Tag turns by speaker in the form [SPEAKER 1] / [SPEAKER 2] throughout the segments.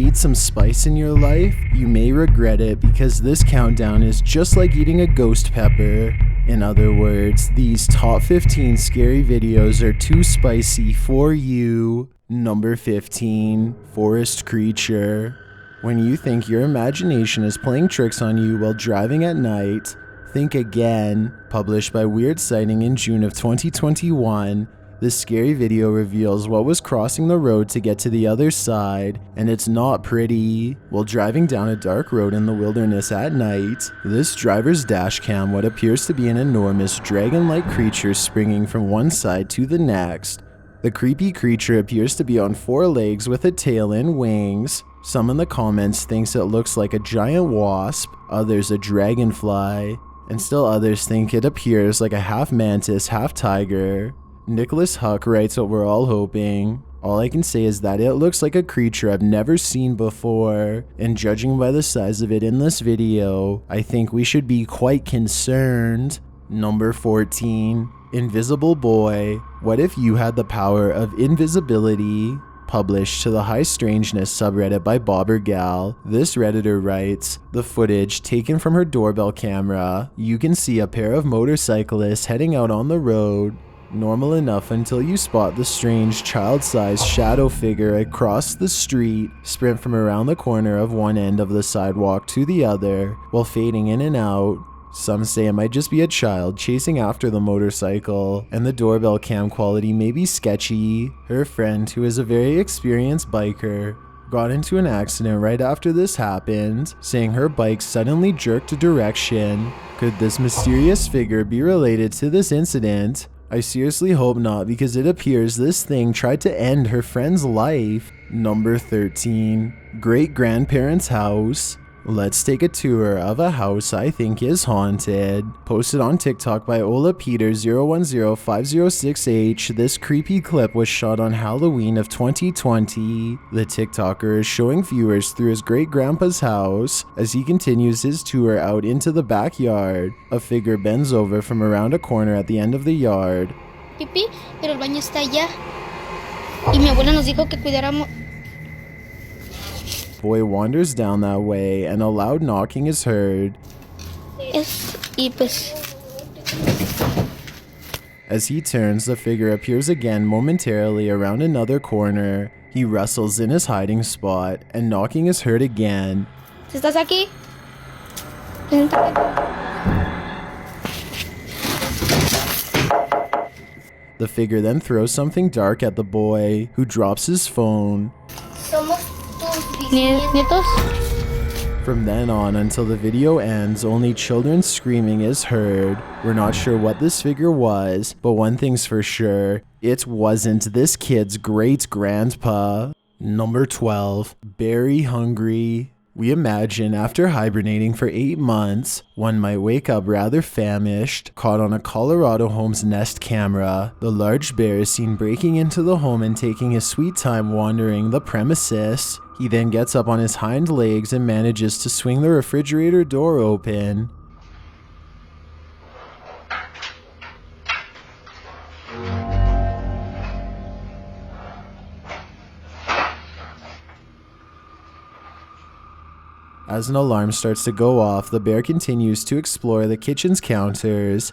[SPEAKER 1] need some spice in your life? You may regret it because this countdown is just like eating a ghost pepper. In other words, these top 15 scary videos are too spicy for you. Number 15, Forest Creature. When you think your imagination is playing tricks on you while driving at night, think again. Published by Weird Sighting in June of 2021, this scary video reveals what was crossing the road to get to the other side, and it's not pretty. While driving down a dark road in the wilderness at night, this driver's dash cam what appears to be an enormous dragon-like creature springing from one side to the next. The creepy creature appears to be on 4 legs with a tail and wings. Some in the comments thinks it looks like a giant wasp, others a dragonfly, and still others think it appears like a half mantis, half tiger. Nicholas Huck writes what we're all hoping. All I can say is that it looks like a creature I've never seen before, and judging by the size of it in this video, I think we should be quite concerned. Number 14, Invisible Boy. What if you had the power of invisibility? Published to the High Strangeness subreddit by Bobbergal, this redditor writes, the footage taken from her doorbell camera, you can see a pair of motorcyclists heading out on the road. Normal enough until you spot the strange child-sized shadow figure across the street sprint from around the corner of one end of the sidewalk to the other while fading in and out. Some say it might just be a child chasing after the motorcycle, and the doorbell cam quality may be sketchy. Her friend, who is a very experienced biker, got into an accident right after this happened, saying her bike suddenly jerked a direction. Could this mysterious figure be related to this incident? I seriously hope not, because it appears this thing tried to end her friend's life. Number 13, Great Grandparents' House. Let's take a tour of a house I think is haunted. Posted on TikTok by Ola Peter 010506H, this creepy clip was shot on Halloween of 2020. The TikToker is showing viewers through his great-grandpa's house. As he continues his tour out into the backyard, a figure bends over from around a corner at the end of the yard.
[SPEAKER 2] Pipí, pero el baño está allá. Y mi abuela nos dijo que cuidáramos.
[SPEAKER 1] Boy wanders down that way, and a loud knocking is heard. As he turns, the figure appears again momentarily around another corner. He wrestles in his hiding spot, and knocking is heard again.
[SPEAKER 2] ¿Estás aquí?
[SPEAKER 1] The figure then throws something dark at the boy, who drops his phone. From then on until the video ends, only children screaming is heard. We're not sure what this figure was, but one thing's for sure, it wasn't this kid's great-grandpa. Number 12, Berry Hungry. We imagine after hibernating for 8 months, one might wake up rather famished. Caught on a Colorado home's Nest camera, the large bear is seen breaking into the home and taking his sweet time wandering the premises. He then gets up on his hind legs and manages to swing the refrigerator door open. As an alarm starts to go off, the bear continues to explore the kitchen's counters.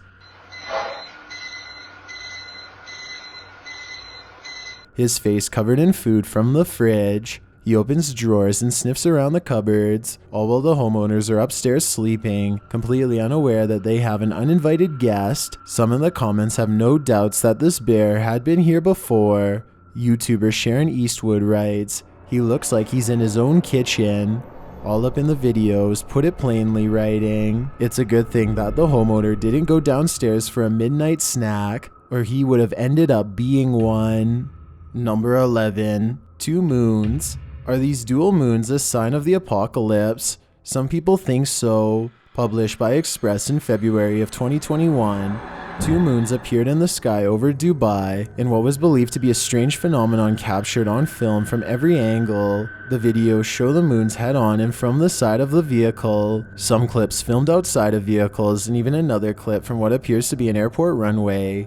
[SPEAKER 1] His face covered in food from the fridge. He opens drawers and sniffs around the cupboards, all while the homeowners are upstairs sleeping, completely unaware that they have an uninvited guest. Some in the comments have no doubts that this bear had been here before. YouTuber Sharon Eastwood writes, "He looks like he's in his own kitchen." All up in the videos, put it plainly, writing, "It's a good thing that the homeowner didn't go downstairs for a midnight snack, or he would have ended up being one." Number 11, Two Moons. Are these dual moons a sign of the apocalypse? Some people think so. Published by Express in February of 2021, 2 moons appeared in the sky over Dubai in what was believed to be a strange phenomenon captured on film from every angle. The videos show the moons head on and from the side of the vehicle. Some clips filmed outside of vehicles, and even another clip from what appears to be an airport runway.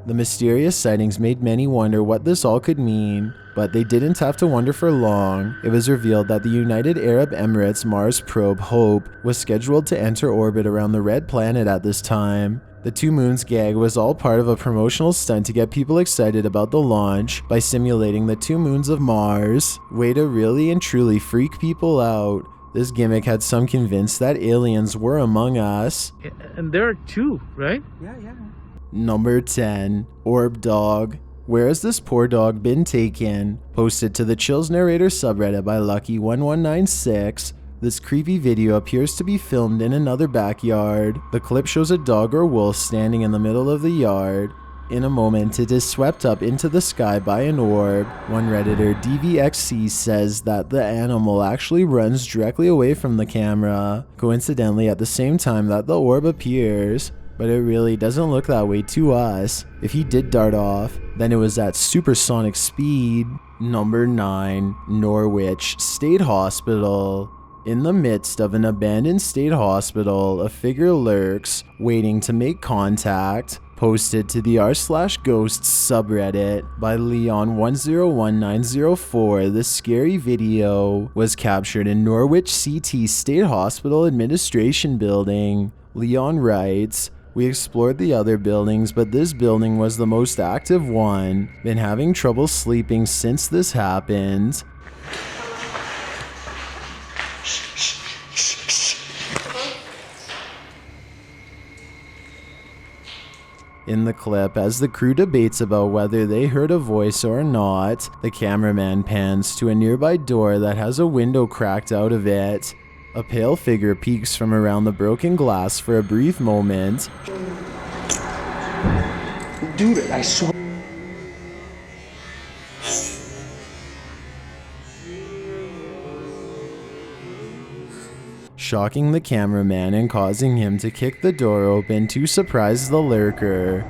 [SPEAKER 1] The mysterious sightings made many wonder what this all could mean, but they didn't have to wonder for long. It was revealed that the United Arab Emirates Mars probe Hope was scheduled to enter orbit around the red planet at this time. The 2 moons gag was all part of a promotional stunt to get people excited about the launch by simulating the 2 moons of Mars. Way to really and truly freak people out. This gimmick had some convinced that aliens were among us.
[SPEAKER 3] And there are 2, right?
[SPEAKER 4] Yeah.
[SPEAKER 1] Number 10. Orb Dog. Where has this poor dog been taken? Posted to the Chills Narrator subreddit by Lucky1196. This creepy video appears to be filmed in another backyard. The clip shows a dog or wolf standing in the middle of the yard. In a moment, it is swept up into the sky by an orb. One Redditor, DVXC, says that the animal actually runs directly away from the camera, coincidentally at the same time that the orb appears. But it really doesn't look that way to us. If he did dart off, then it was at supersonic speed. Number 9. Norwich State Hospital. In the midst of an abandoned state hospital, a figure lurks, waiting to make contact. Posted to the r/ghosts subreddit by Leon101904, this scary video was captured in Norwich CT State Hospital Administration Building. Leon writes, "We explored the other buildings, but this building was the most active one. Been having trouble sleeping since this happened." In the clip, as the crew debates about whether they heard a voice or not, the cameraman pans to a nearby door that has a window cracked out of it. A pale figure peeks from around the broken glass for a brief moment.
[SPEAKER 4] Dude, I swear.
[SPEAKER 1] Shocking the cameraman and causing him to kick the door open to surprise the lurker.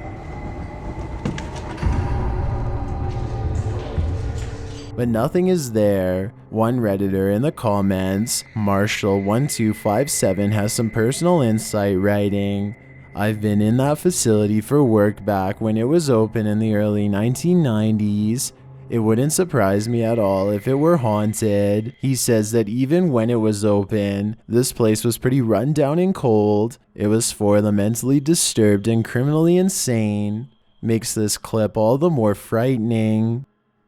[SPEAKER 1] But nothing is there. One Redditor in the comments, Marshall1257, has some personal insight, writing, "I've been in that facility for work back when it was open in the early 1990s. It wouldn't surprise me at all if it were haunted." He says that even when it was open, this place was pretty run down and cold. It was for the mentally disturbed and criminally insane. Makes this clip all the more frightening.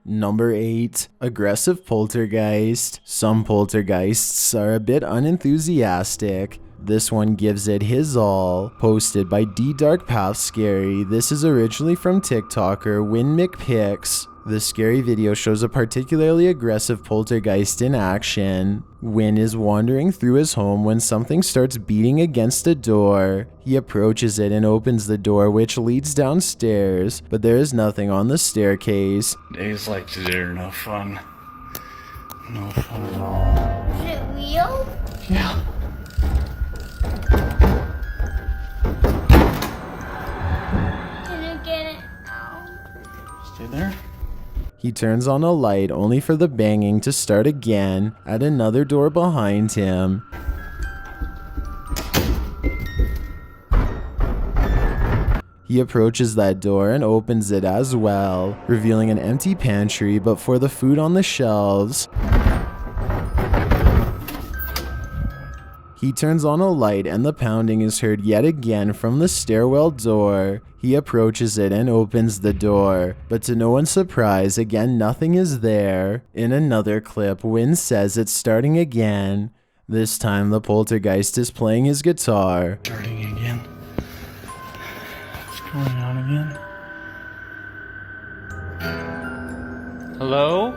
[SPEAKER 1] Number 8. Aggressive Poltergeist. Some poltergeists are a bit unenthusiastic. This one gives it his all. Posted by DDarkPathScary. This is originally from TikToker Win McPix. This scary video shows a particularly aggressive poltergeist in action. Win is wandering through his home when something starts beating against a door. He approaches it and opens the door, which leads downstairs, but there is nothing on the staircase.
[SPEAKER 5] Days like today are no fun. No fun at all.
[SPEAKER 2] Is it real?
[SPEAKER 5] Yeah.
[SPEAKER 2] Can you get it out?
[SPEAKER 5] Stay there.
[SPEAKER 1] He turns on a light only for the banging to start again at another door behind him. He approaches that door and opens it as well, revealing an empty pantry but for the food on the shelves. He turns on a light and the pounding is heard yet again from the stairwell door. He approaches it and opens the door, but to no one's surprise, again nothing is there. In another clip, Win says it's starting again. This time the poltergeist is playing his guitar.
[SPEAKER 5] Starting again. What's going on again? Hello?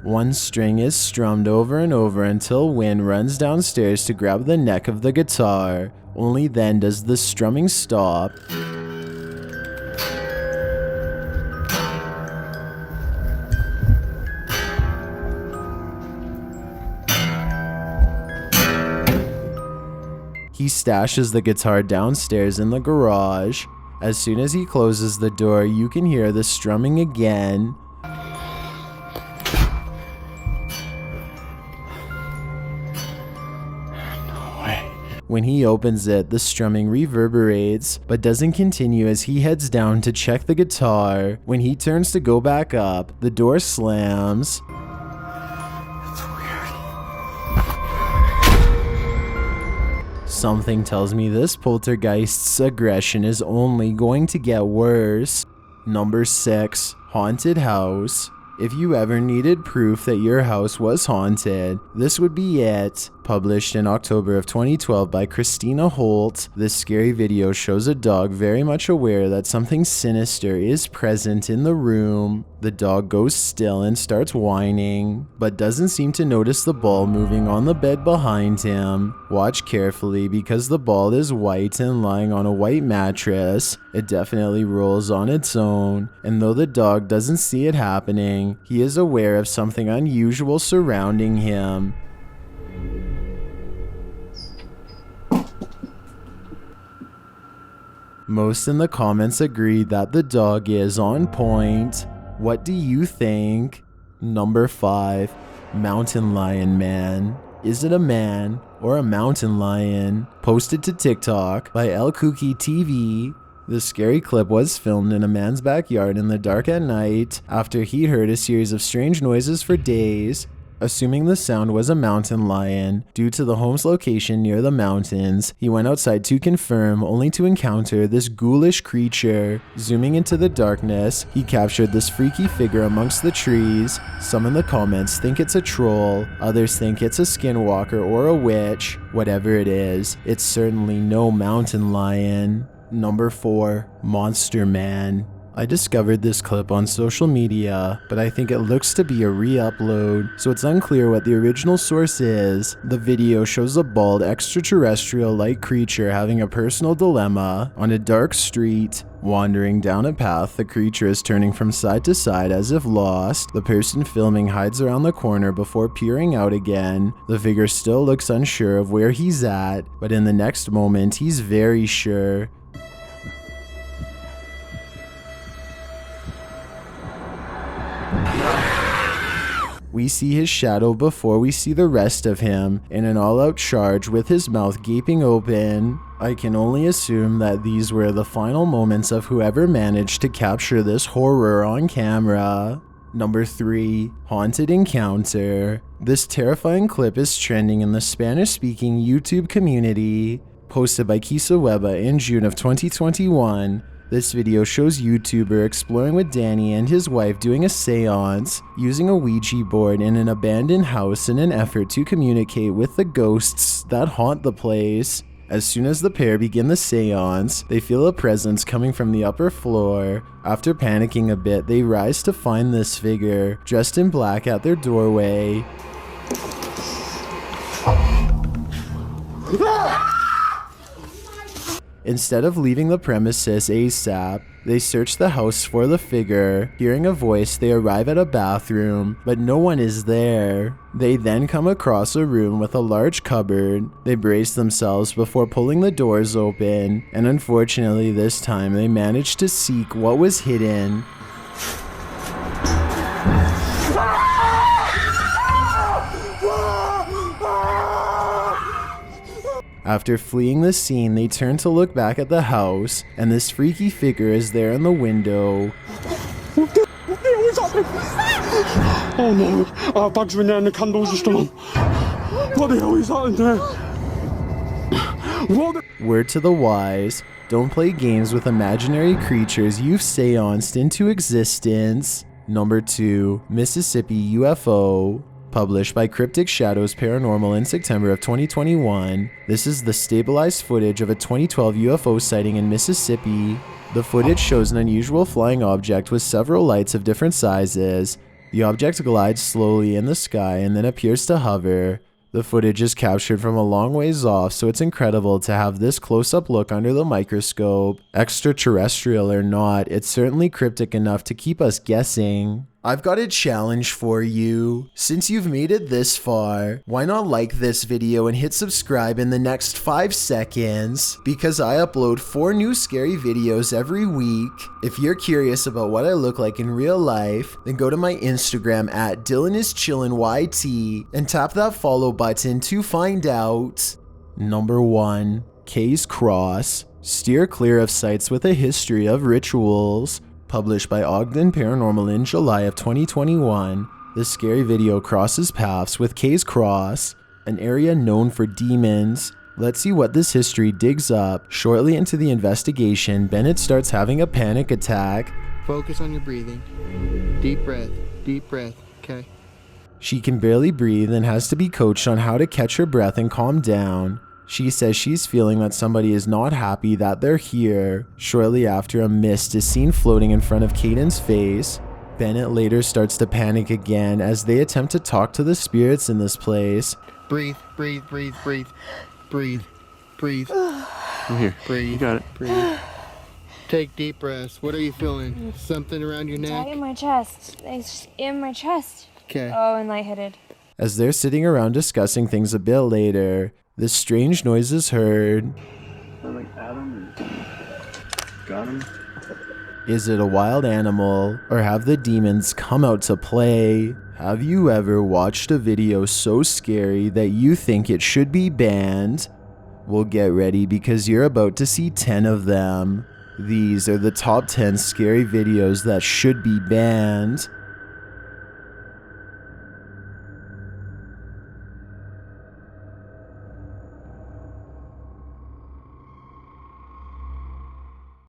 [SPEAKER 1] One string is strummed over and over until Win runs downstairs to grab the neck of the guitar. Only then does the strumming stop. He stashes the guitar downstairs in the garage. As soon as he closes the door, you can hear the strumming again. When he opens it, the strumming reverberates, but doesn't continue as he heads down to check the guitar. When he turns to go back up, the door slams. Something tells me this poltergeist's aggression is only going to get worse. Number 6, haunted house. If you ever needed proof that your house was haunted, this would be it. Published in October of 2012 by Christina Holt, this scary video shows a dog very much aware that something sinister is present in the room. The dog goes still and starts whining, but doesn't seem to notice the ball moving on the bed behind him. Watch carefully because the ball is white and lying on a white mattress. It definitely rolls on its own, and though the dog doesn't see it happening, he is aware of something unusual surrounding him. Most in the comments agreed that the dog is on point. What do you think? Number 5, mountain lion man. Is it a man or a mountain lion? Posted to TikTok by El Kooky TV. The scary clip was filmed in a man's backyard in the dark at night after he heard a series of strange noises for days. Assuming the sound was a mountain lion, due to the home's location near the mountains, he went outside to confirm, only to encounter this ghoulish creature. Zooming into the darkness, he captured this freaky figure amongst the trees. Some in the comments think it's a troll, others think it's a skinwalker or a witch. Whatever it is, it's certainly no mountain lion. Number 4, Monster Man. I discovered this clip on social media, but I think it looks to be a re-upload, so it's unclear what the original source is. The video shows a bald extraterrestrial-like creature having a personal dilemma on a dark street. Wandering down a path, the creature is turning from side to side as if lost. The person filming hides around the corner before peering out again. The figure still looks unsure of where he's at, but in the next moment, he's very sure. We see his shadow before we see the rest of him in an all-out charge with his mouth gaping open. I can only assume that these were the final moments of whoever managed to capture this horror on camera. Number 3, haunted encounter. This terrifying clip is trending in the Spanish-speaking YouTube community. Posted by Kisa Weba in June of 2021. This video shows YouTuber exploring with Danny and his wife doing a seance, using a Ouija board in an abandoned house in an effort to communicate with the ghosts that haunt the place. As soon as the pair begin the seance, they feel a presence coming from the upper floor. After panicking a bit, they rise to find this figure, dressed in black at their doorway. Instead of leaving the premises ASAP, they search the house for the figure. Hearing a voice, they arrive at a bathroom, but no one is there. They then come across a room with a large cupboard. They brace themselves before pulling the doors open, and unfortunately this time they manage to seek what was hidden. After fleeing the scene, they turn to look back at the house, and this freaky figure is there in the window.
[SPEAKER 4] Oh no, our bugs were in there and the candles are still on. What the hell is that in there?
[SPEAKER 1] Word to the wise, don't play games with imaginary creatures you've seanced into existence. Number 2, Mississippi UFO. Published by Cryptic Shadows Paranormal in September of 2021. This is the stabilized footage of a 2012 UFO sighting in Mississippi. The footage shows an unusual flying object with several lights of different sizes. The object glides slowly in the sky and then appears to hover. The footage is captured from a long ways off, so it's incredible to have this close-up look under the microscope. Extraterrestrial or not, it's certainly cryptic enough to keep us guessing. I've got a challenge for you. Since you've made it this far, why not like this video and hit subscribe in the next 5 seconds? Because I upload 4 new scary videos every week. If you're curious about what I look like in real life, then go to my Instagram at DylanIsChillinYT and tap that follow button to find out. Number 1. Kay's Cross. Steer clear of sites with a history of rituals. Published by Ogden Paranormal in July of 2021, this scary video crosses paths with Kay's Cross, an area known for demons. Let's see what this history digs up. Shortly into the investigation, Bennett starts having a panic attack.
[SPEAKER 6] Focus on your breathing. Deep breath, okay?
[SPEAKER 1] She can barely breathe and has to be coached on how to catch her breath and calm down. She says she's feeling that somebody is not happy that they're here. Shortly after, a mist is seen floating in front of Caden's face. Bennett later starts to panic again as they attempt to talk to the spirits in this place.
[SPEAKER 6] Breathe.
[SPEAKER 4] I'm here.
[SPEAKER 6] Breathe.
[SPEAKER 4] You got it.
[SPEAKER 6] Breathe. Take deep breaths. What are you feeling? Something around your
[SPEAKER 7] Tight
[SPEAKER 6] neck?
[SPEAKER 7] in my chest. It's in my chest.
[SPEAKER 6] Okay.
[SPEAKER 7] Oh, and lightheaded.
[SPEAKER 1] As they're sitting around discussing things a bit later, this strange noise is heard.
[SPEAKER 4] Like Adam got him.
[SPEAKER 1] Is it a wild animal, or have the demons come out to play? Have you ever watched a video so scary that you think it should be banned? Well, get ready because you're about to see 10 of them. These are the top 10 scary videos that should be banned.